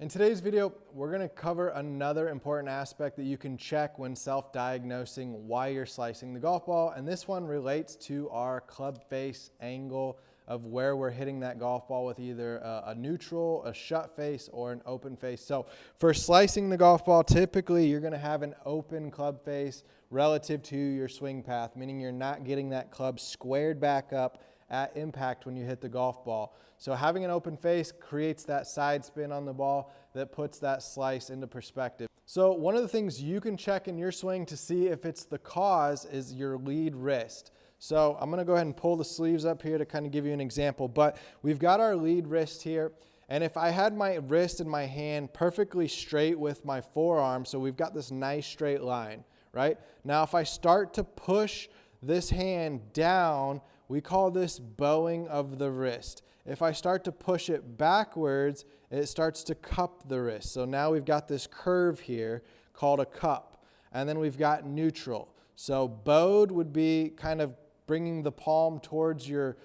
In today's video, we're going to cover another important aspect that you can check when self-diagnosing why you're slicing the golf ball, and this one relates to our club face angle of where we're hitting that golf ball with either a neutral, a shut face, or an open face. So for slicing the golf ball, typically you're going to have an open club face relative to your swing path, meaning you're not getting that club squared back up at impact when you hit the golf ball. So having an open face creates that side spin on the ball that puts that slice into perspective. So one of the things you can check in your swing to see if it's the cause is your lead wrist. So I'm going to go ahead and pull the sleeves up here to kind of give you an example, but we've got our lead wrist here. And if I had my wrist and my hand perfectly straight with my forearm, so we've got this nice straight line, right? Now if I start to push this hand down, we call this bowing of the wrist. If I start to push it backwards, it starts to cup the wrist. So now we've got this curve here called a cup. And then we've got neutral. So bowed would be kind of bringing the palm towards your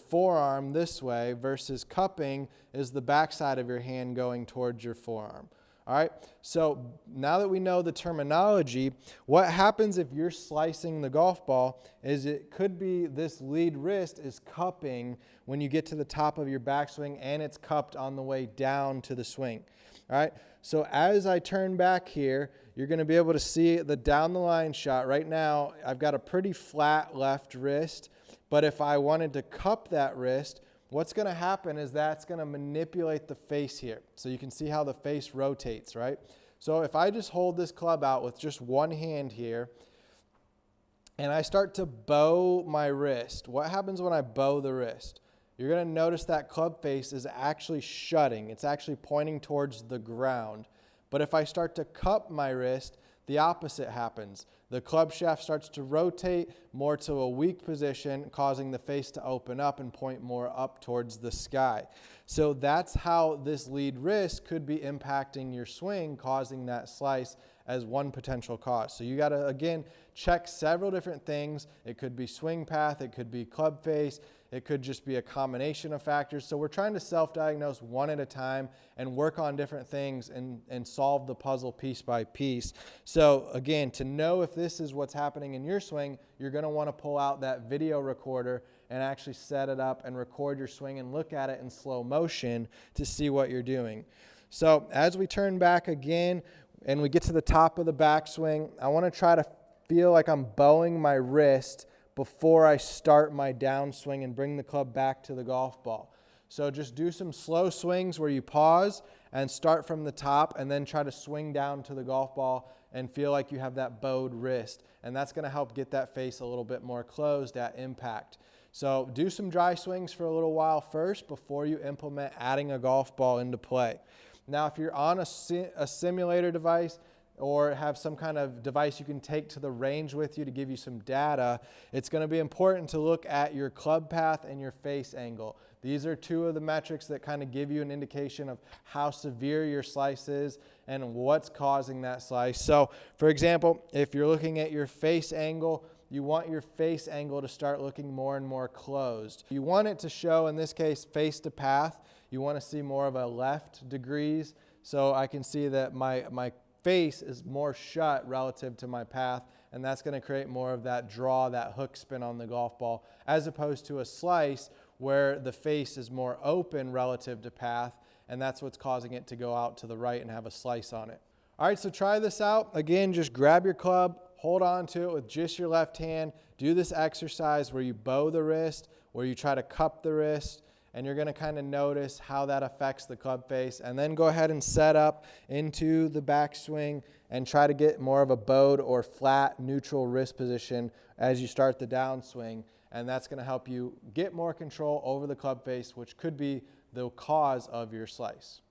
forearm this way, versus cupping is the backside of your hand going towards your forearm. All right, so now that we know the terminology, what happens if you're slicing the golf ball is it could be this lead wrist is cupping when you get to the top of your backswing, and it's cupped on the way down to the swing. All right, so as I turn back here, you're going to be able to see the down the line shot. Right now, I've got a pretty flat left wrist, but if I wanted to cup that wrist, what's going to happen is that's going to manipulate the face here. So you can see how the face rotates, right? So if I just hold this club out with just one hand here, and I start to bow my wrist, what happens when I bow the wrist? You're going to notice that club face is actually shutting. It's actually pointing towards the ground. But if I start to cup my wrist, the opposite happens. The club shaft starts to rotate more to a weak position, causing the face to open up and point more up towards the sky. So that's how this lead wrist could be impacting your swing, causing that slice as one potential cause. So you got to, again, check several different things. It could be swing path, it could be club face, it could just be a combination of factors. So we're trying to self-diagnose one at a time and work on different things and solve the puzzle piece by piece. So again, to know if this is what's happening in your swing, you're going to want to pull out that video recorder and actually set it up and record your swing and look at it in slow motion to see what you're doing. So as we turn back again and we get to the top of the backswing, I want to try to feel like I'm bowing my wrist before I start my downswing and bring the club back to the golf ball. So just do some slow swings where you pause and start from the top and then try to swing down to the golf ball and feel like you have that bowed wrist. And that's going to help get that face a little bit more closed at impact. So do some dry swings for a little while first before you implement adding a golf ball into play. Now, if you're on a simulator device, or have some kind of device you can take to the range with you to give you some data, it's going to be important to look at your club path and your face angle. These are two of the metrics that kind of give you an indication of how severe your slice is and what's causing that slice. So, for example, if you're looking at your face angle, you want your face angle to start looking more and more closed. You want it to show, in this case, face to path. You want to see more of a left degrees. So I can see that my face is more shut relative to my path, and that's going to create more of that draw, that hook spin on the golf ball, as opposed to a slice where the face is more open relative to path, and that's what's causing it to go out to the right and have a slice on it. All right, so try this out. Again, just grab your club, hold on to it with just your left hand. Do this exercise where you bow the wrist, where you try to cup the wrist, and you're going to kind of notice how that affects the club face, and then go ahead and set up into the backswing and try to get more of a bowed or flat neutral wrist position as you start the downswing, and that's going to help you get more control over the club face, which could be the cause of your slice.